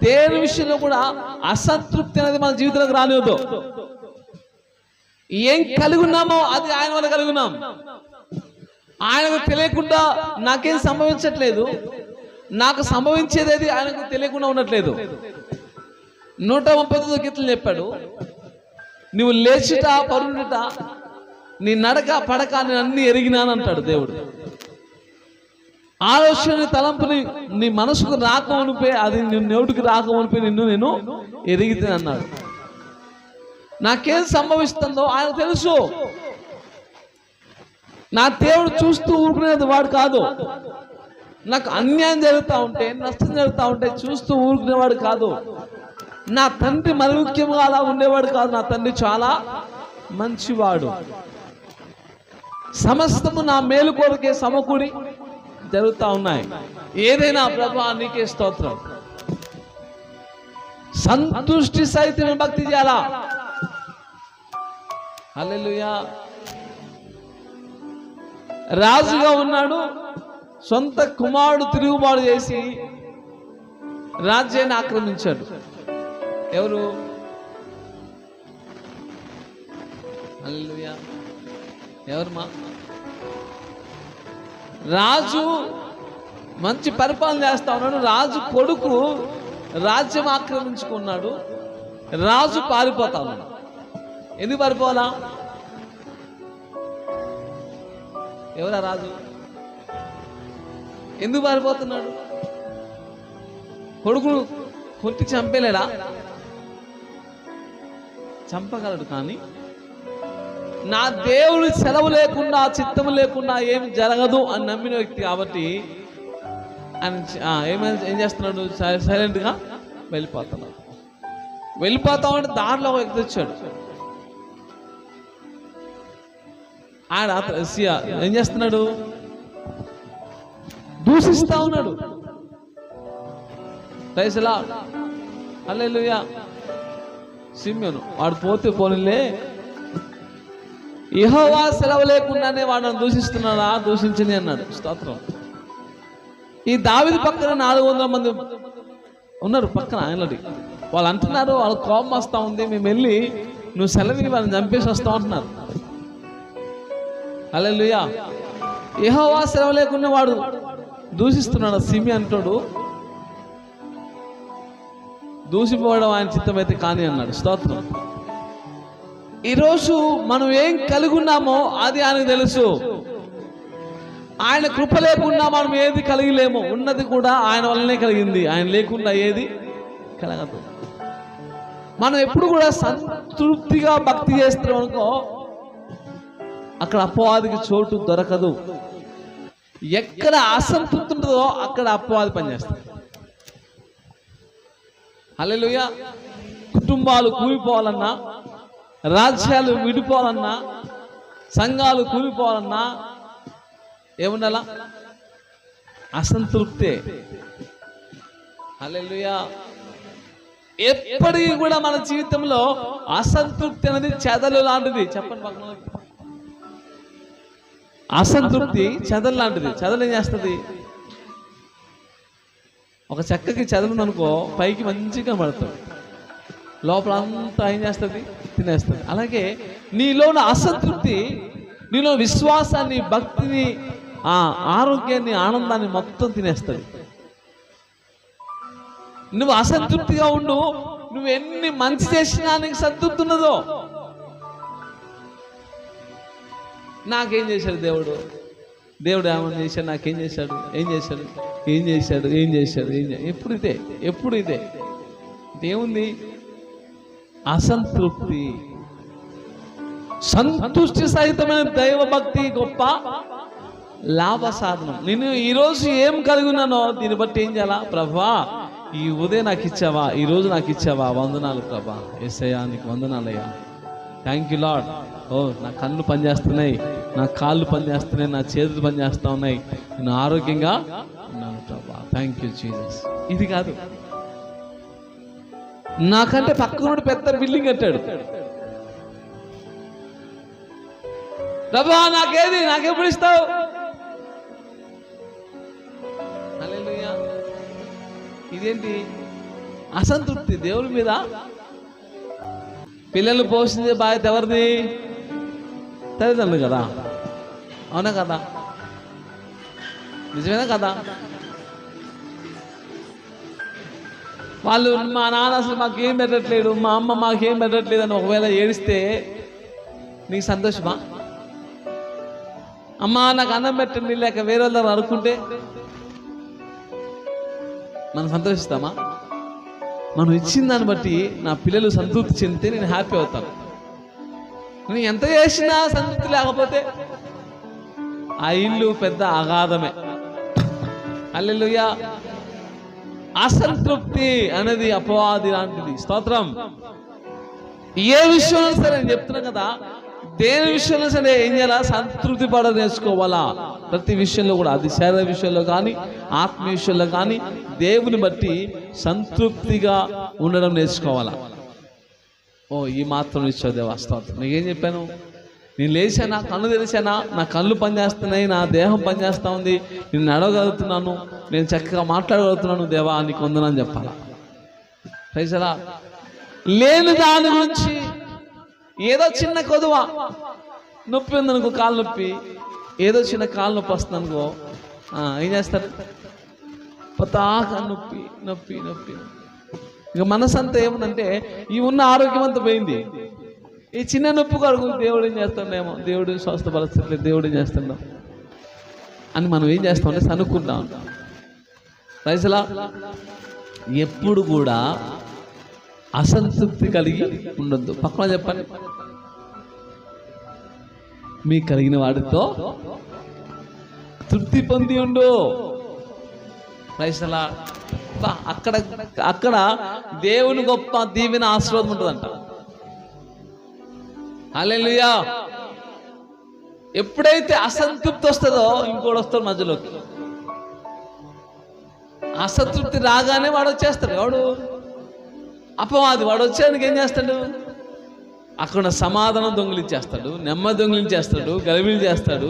దేని విషయంలో కూడా అసంతృప్తి అనేది మన జీవితంలోకి రానివద్దు. ఏం కలిగి ఉన్నామో అది ఆయన వల్ల కలిగి ఉన్నాం. ఆయనకు తెలియకుండా నాకేం సంభవించట్లేదు, నాకు సంభవించేది ఆయనకు తెలియకుండా ఉండట్లేదు. 139 గీతలు చెప్పాడు, నువ్వు లేచుట పరుండుట నీ నడక పడక నేను అన్ని ఎరిగినాను అంటాడు దేవుడు. ఆలోచన తలంపుని నీ మనసుకు రాకమనిపే, అది నీ నోటికి రాకమనిపే నిన్ను నేను ఎరిగితే అన్నాడు. నాకేం సంభవిస్తుందో ఆయన తెలుసు. నా దేవుడు చూస్తూ ఊరుకునేది వాడు కాదు. నాకు అన్యాయం జరుగుతూ ఉంటే, నష్టం జరుగుతూ ఉంటే చూస్తూ ఊరుకునేవాడు కాదు. నా తండ్రి మరి ముఖ్యంగా అలా ఉండేవాడు కాదు. నా తండ్రి చాలా మంచివాడు. సమస్తము నా మేలు కొరకే సమకూడి జరుగుతూ ఉన్నాయి. ఏదైనా ప్రభువా నీకే స్తోత్రం. సంతుష్టి సహితమే భక్తి చేయాలా. హల్లెలూయా. రాజుగా ఉన్నాడు, సొంత కుమారుడు తిరుగుబాటు చేసి రాజ్యాన్ని ఆక్రమించాడు. ఎవరు? హల్లెలూయా. ఎవరు? రాజు మంచి పరిపాలన చేస్తా ఉన్నాడు. రాజు కొడుకు రాజ్యం ఆక్రమించుకున్నాడు. రాజు పారిపోతా ఉన్నాడు. ఎందుకు పారిపోవాలా? ఎవరా రాజు? ఎందుకు పారిపోతున్నాడు? కొడుకును కొట్టి చంపేలేడా? చంపగలడు, కానీ నా దేవుడి సెలవు లేకుండా, చిత్తం లేకుండా ఏమి జరగదు అని నమ్మిన వ్యక్తి కాబట్టి ఆయన ఏం చేస్తున్నాడు? సైలెంట్గా వెళ్ళిపోతున్నాడు. వెళ్ళిపోతామంటే దాంట్లో ఒక వ్యక్తి వచ్చాడు. ఆయన ఏం చేస్తున్నాడు? దూషిస్తా ఉన్నాడు. రైసలా హల్లెలూయా. సిమ్యోను వాడు పోతే పోనిలే, యెహోవా సెలవు లేకుండానే వాడిని దూషిస్తున్నాడా? దూషించని అన్నాడు. స్తోత్రం. ఈ దావీదు పక్కన 400 మంది ఉన్నారు పక్కన ఆయనది. వాళ్ళు అంటున్నారు, వాళ్ళ కోపం వస్తూ ఉంది, మేము వెళ్ళి నువ్వు సెలవుని వాళ్ళని చంపేసి వస్తావు అంటున్నారు. హల్లెలూయా. యెహోవా సెలవు లేకుండా వాడు దూషిస్తున్నాడు. సిమి అంటాడు, దూషిపోవడం ఆయన చిత్తమైతే కానీ అన్నాడు. స్తోత్రం. ఈరోజు మనం ఏం కలిగి ఉన్నామో అది ఆయనకు తెలుసు. ఆయన కృప లేకుండా మనం ఏది కలిగిలేము. ఉన్నది కూడా ఆయన వల్లనే కలిగింది. ఆయన లేకుండా ఏది కలగదు. మనం ఎప్పుడు కూడా సంతృప్తిగా భక్తి చేస్తున్నాం అనుకో, అక్కడ అపవాదికి చోటు దొరకదు. ఎక్కడ అసంతృప్తి ఉంటుందో అక్కడ అపవాది పనిచేస్తుంది. హల్లెలూయా. కుటుంబాలు కూలిపోవాలన్నా, రాజ్యాలు విడిపోవాలన్నా, సంఘాలు కూలిపోవాలన్నా ఏముండాలా? అసంతృప్తే. హల్లెలూయా. ఎప్పటికీ కూడా మన జీవితంలో అసంతృప్తి అనేది చెదలు లాంటిది. చెప్పండి పక్కన. అసంతృప్తి చెదలు లాంటిది. చెదలు ఏం చేస్తుంది? ఒక చెక్కకి చెదలు అనుకో, పైకి మంచిగా పడుతుంది, లోపల అంతా ఏం చేస్తుంది? తినేస్తుంది. అలాగే నీలో ఉన్న అసంతృప్తి నీలో విశ్వాసాన్ని, భక్తిని, ఆరోగ్యాన్ని, ఆనందాన్ని మొత్తం తినేస్తుంది. నువ్వు అసంతృప్తిగా ఉండు, నువ్వు ఎన్ని మంచి చేసినా నీకు సంతృప్తి ఉన్నదో. నాకేం చేశాడు దేవుడు? దేవుడు ఏమని చేశాడు? నాకేం చేశాడు? ఏం చేశాడు? ఏం చేశాడు? ఏం చేశాడు? ఎప్పుడు ఇదే, ఎప్పుడు ఇదే. దేవుంది అసంతృప్తి. సంతుష్టి సహితమైన దైవభక్తి గొప్ప లాభ సాధనం. నేను ఈరోజు ఏం కలిగి ఉన్నానో దీన్ని బట్టి ఏం చేయాలా? ప్రభా, ఈ ఉదయం నాకు ఇచ్చావా, ఈరోజు నాకు ఇచ్చావా, వందనాలు ప్రభా. యేసయ్యా నీకు వందనాలయ్యా. Thank you lord. ఓ, నా కళ్ళు పనిచేస్తున్నాయి, నా కాళ్ళు పనిచేస్తున్నాయి, నా చేతులు పనిచేస్తూ ఉన్నాయి, నేను ఆరోగ్యంగా ఉన్నాను ప్రభా. Thank you Jesus. ఇది కాదు. నాకంటే పక్కనుండి పెద్ద బిల్డింగ్ కట్టాడు. ప్రభా నాకేది, నాకెప్పుడు ఇస్తావు? హల్లెలూయా. ఇదేంటి? అసంతృప్తి దేవుని మీద. పిల్లలు పోషించే బాధ్యత ఎవరిది? తల్లిదండ్రులు కదా. అవునా కదా? నిజమేనా కదా? వాళ్ళు మా నాన్న అసలు మాకేం పెట్టట్లేడు, మా అమ్మ మాకేం పెట్టట్లేదు అని ఒకవేళ ఏడిస్తే నీకు సంతోషమా? అమ్మ నాకు అన్నం పెట్టండి లేక వేరే వాళ్ళని అనుకుంటే మనం సంతోషిస్తామా? మనం ఇచ్చిన దాన్ని బట్టి నా పిల్లలు సంతృప్తి చెందితే నేను హ్యాపీ అవుతాను. నేను ఎంత చేసినా సంతృప్తి లేకపోతే ఆ ఇల్లు పెద్ద అగాధమే. హల్లెలూయా. అసంతృప్తి అనేది అపవాది లాంటిది. స్తోత్రం. ఏ విషయంలో సరే నేను చెప్తున్నా కదా, దేని విషయంలో సరే ఏం చేయాలా? సంతృప్తి పడ నేర్చుకోవాలా. ప్రతి విషయంలో కూడా, అది శరీర విషయంలో కానీ ఆత్మీయ విషయంలో కానీ దేవుని బట్టి సంతృప్తిగా ఉండడం నేర్చుకోవాలా. ఓ ఈ మాత్రం ఇచ్చావు దేవా స్తోత్రం. నీకేం చెప్పాను? నేను లేచానా, కళ్ళు తెరిచానా, నా కళ్ళు పనిచేస్తున్నాయి, నా దేహం పనిచేస్తూ ఉంది, నేను నడవగలుగుతున్నాను, నేను చక్కగా మాట్లాడగలుగుతున్నాను, దేవా నీకు వందనని చెప్పాలా. పైసలా లేని దాని గురించి ఏదో చిన్న కొదువ నొప్పి ఉందనుకో, కాలు నొప్పి, ఏదో చిన్న కాలు నొప్పి వస్తుంది అనుకో, ఏం చేస్తారు? పతాక నొప్పి నొప్పి నొప్పి. ఇక మనసు అంతా ఏముందంటే ఈ ఉన్న ఆరోగ్యం అంతా పోయింది. ఈ చిన్న నొప్పి కొరకు దేవుడు ఏం చేస్తాడేమో, దేవుడు స్వస్థపరచట్లేదు, దేవుడు ఏం చేస్తాడో అని మనం ఏం చేస్తామంటే సనుక్కుంటా ఉంటాం. రైతులా ఎప్పుడు కూడా అసంతృప్తి కలిగి ఉండొద్దు. పక్కన చెప్పండి, మీకు కలిగిన వాటితో తృప్తి పొంది ఉండు. రైతులా అక్కడ అక్కడ దేవుని గొప్ప దీవెన ఆశీర్వాదం ఉంటుందంట. హల్లెలూయా. ఎప్పుడైతే అసంతృప్తి వస్తుందో ఇంకోటి వస్తాడు మధ్యలోకి. అసంతృప్తి రాగానే వాడు వచ్చేస్తాడు. వాడు అపవాది. వాడు వచ్చేందుకు ఏం చేస్తాడు? అక్కడ సమాధానం దొంగిలించేస్తాడు, నెమ్మది దొంగిలించేస్తాడు, గలిబిలి చేస్తాడు,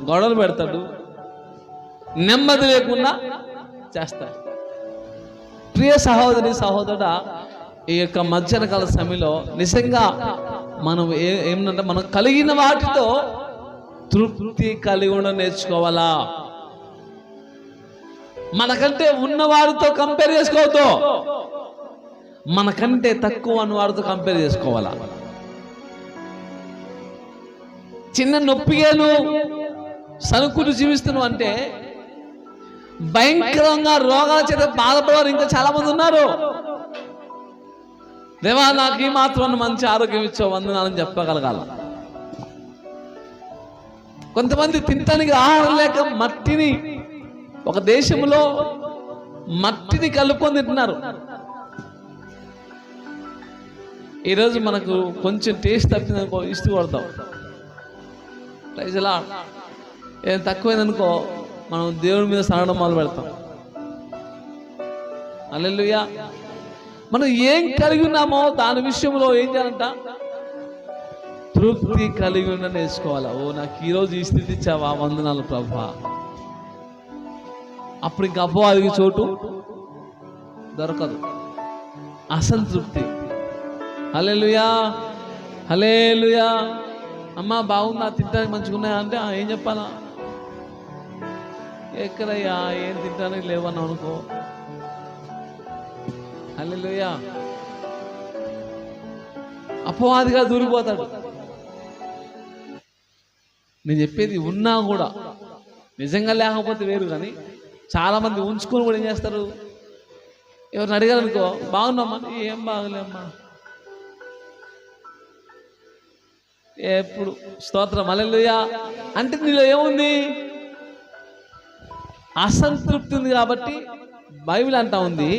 గొడవలు పెడతాడు, నెమ్మది లేకుండా చేస్తాడు. ప్రియ సహోదరి సహోదరుడా, ఈ యొక్క మధ్యాహ్న కాల సమయంలో నిజంగా మనం ఏమంటే మనం కలిగిన వాటితో తృప్తి కలిగి ఉండడం నేర్చుకోవాలా. మనకంటే ఉన్నవారితో కంపేర్ చేసుకోవద్దు, మనకంటే తక్కువ అన్న వారితో కంపేర్ చేసుకోవాలా. చిన్న నొప్పిగాను సనుకులు జీవిస్తున్నావు అంటే భయంకరంగా రోగాల చేత బాధపడేవారు ఇంకా చాలా మంది ఉన్నారు. దేవా నాకు ఈ మాత్రం మంచి ఆరోగ్యం ఇచ్చావు వందనాలని చెప్పగలగాల. కొంతమంది తినటానికి ఆహారం లేక మట్టిని, ఒక దేశంలో మట్టిని కలుపుకొని తింటున్నారు. ఈరోజు మనకు కొంచెం టేస్ట్ తప్పిందనుకో ఇస్తూ కొడతాం. రైజులా ఏం తక్కువైందనుకో మనం దేవుడి మీద సరడం మొదలు పెడతాం. హల్లెలూయా. మనం ఏం కలిగి ఉన్నామో దాని విషయంలో ఏం చేయాలంట? తృప్తి కలిగి ఉన్న నేర్చుకోవాలా. ఓ నాకు ఈరోజు ఈ స్థితి ఇచ్చావా, వందనాలు ప్రభువా. అప్పుడు ఇంక అపవాదికి చోటు దొరకదు. అసంతృప్తి. హల్లెలూయా హల్లెలూయా. అమ్మా బాగుందా, తింటానికి మంచిగా ఉన్నాయా అంటే ఏం చెప్పాలా? ఎక్కడయ్యా ఏం తింటానికి లేవన్నా అనుకో. హల్లెలూయా. అపవాదిగా దూరిపోతాడు. నేను చెప్పేది ఉన్నా కూడా, నిజంగా లేకపోతే వేరు, కానీ చాలా మంది ఉంచుకొని కూడా ఏం చేస్తారు? ఎవరిని అడిగారు అనుకో, బాగున్నామ్మా, ఏం బాగలేమ్మా, ఎప్పుడు స్తోత్రం హల్లెలూయా అంటే నీలో ఏముంది? అసంతృప్తి ఉంది. కాబట్టి బైబిల్ అంటా ఉంది,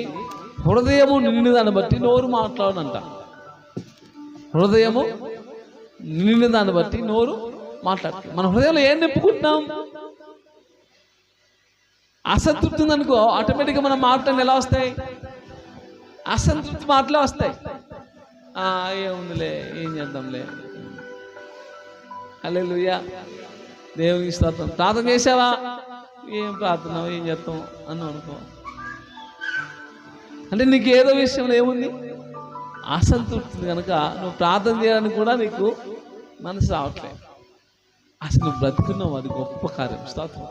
హృదయము నిండిన దాన్ని బట్టి నోరు మాట్లాడనంట. హృదయము నిండిన దాన్ని బట్టి నోరు మాట్లాడుతుంది. మన హృదయంలో ఏం నింపుకుంటున్నాం? అసంతృప్తి ఉందనుకో ఆటోమేటిక్గా మనం మాటలు ఎలా వస్తాయి? అసంతృప్తి మాటలే వస్తాయి. ఏముందిలే, ఏం చేద్దాంలే. హల్లెలూయా. దేవునికి స్తోత్రం. ప్రార్థన చేసావా? ఏం ప్రార్థన, ఏం చేస్తాం అని అనుకో. అంటే నీకు ఏదో విషయంలో ఏముంది, అసంతృప్తి కనుక నువ్వు ప్రార్థన చేయడానికి కూడా నీకు మనసు రావట్లేదు. అసలు నువ్వు బ్రతుకున్నావు, అది గొప్ప కార్యం. స్తోత్రం.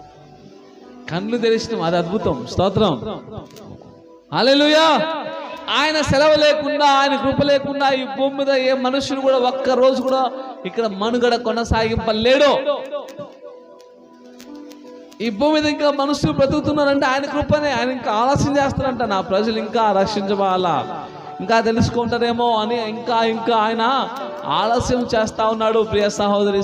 కళ్ళు తెరిచినావు, అది అద్భుతం. స్తోత్రం. హల్లెలూయా. ఆయన సెలవు లేకుండా, ఆయన కృప లేకుండా ఈ భూమి మీద ఏ మనుషులు కూడా ఒక్క రోజు కూడా ఇక్కడ మనుగడ కొనసాగింపలేడు. ఈ భూమి మీద ఇంకా మనుషులు బ్రతుకుతున్నారంటే ఆయన కృపనే. ఆయన ఇంకా ఆలస్యం చేస్తారంట, నా ప్రజలు ఇంకా రక్షించబాలా, ఇంకా తెలుసుకుంటారేమో అని ఇంకా ఆయన ఆలస్యం చేస్తా ఉన్నాడు. ప్రియ సహోదరి